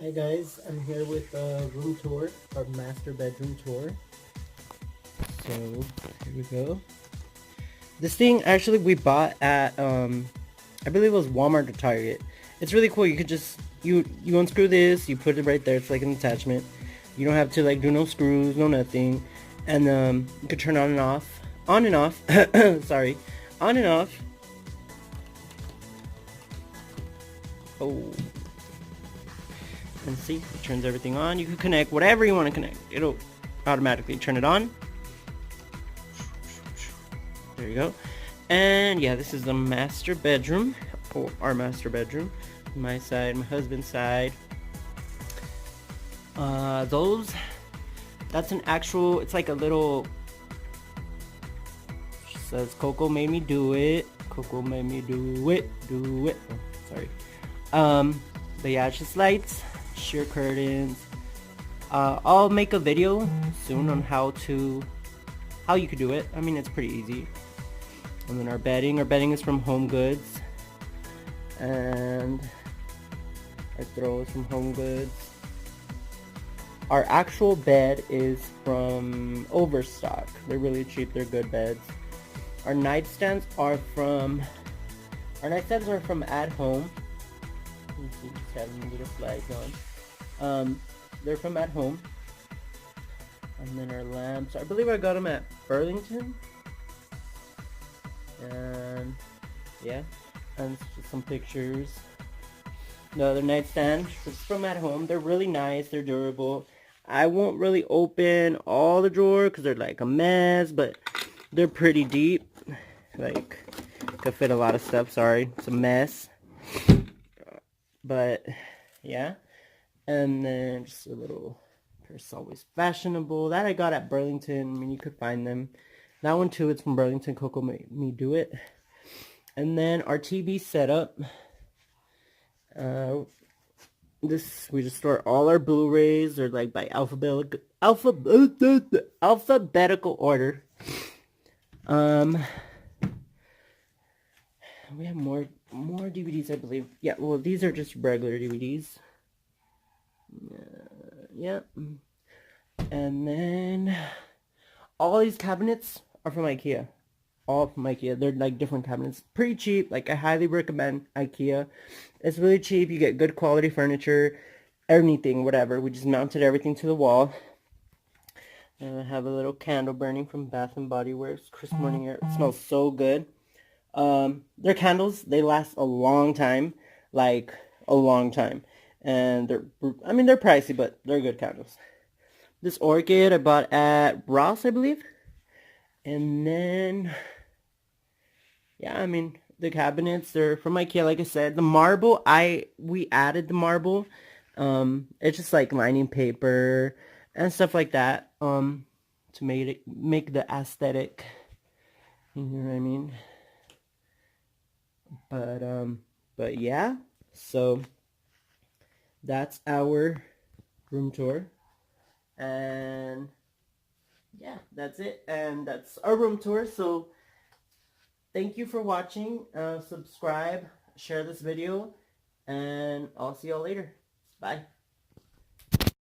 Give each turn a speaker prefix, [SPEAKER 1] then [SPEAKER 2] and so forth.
[SPEAKER 1] Hi guys, I'm here with a room tour, our master bedroom tour. So here we go. This thing actually we bought at I believe it was Walmart or Target. It's really cool. You could just you unscrew this, you put it right there. It's like an attachment. You don't have to like do no screws, no nothing, and you could turn on and off. Sorry, on and off. Oh. And see, it turns everything on. You can connect whatever you want to connect. It'll automatically turn it on. There you go. And yeah, this is the master bedroom, or our master bedroom. My side, my husband's side. That's an actual, it's like a little, says Coco made me do it. Coco made me do it. Oh, sorry. But yeah, it's just lights, sheer curtains. I'll make a video soon on how you could do it. I mean, it's pretty easy. And then our bedding is from Home Goods, and our throw is from Home Goods. Our actual bed is from Overstock. They're really cheap. They're good beds. Our nightstands are from At Home. You see, just having little flags on. They're from At Home. And then our lamps, I believe I got them at Burlington. And yeah, and just some pictures. The other nightstand is from At Home. They're really nice. They're durable. I won't really open all the drawer because they're like a mess, but they're pretty deep. Like, could fit a lot of stuff. Sorry, it's a mess. But yeah, and then just a little purse, always fashionable, that I got at Burlington. I mean, you could find them. That one too, it's from Burlington. Coco made me do it. And then our TV setup. This, we just store all our Blu-rays. They're like by alphabetical order. We have more DVDs, I believe. Yeah, well, these are just regular DVDs. Yeah. And then all these cabinets are from IKEA. All from IKEA. They're like different cabinets. Pretty cheap. Like, I highly recommend IKEA. It's really cheap. You get good quality furniture. Anything, whatever. We just mounted everything to the wall. And I have a little candle burning from Bath and Body Works. Crisp Morning Air. It smells so good. Their candles, they last a long time. Like, a long time. And they're pricey, but they're good candles. This orchid I bought at Ross, I believe. And then, yeah, I mean, the cabinets, they're from IKEA, like I said. The marble, we added the marble. It's just like lining paper and stuff like that, to make the aesthetic. You know what I mean? But yeah, so that's our room tour. And yeah, that's it. And that's our room tour. So thank you for watching. Subscribe, share this video, and I'll see y'all later. Bye.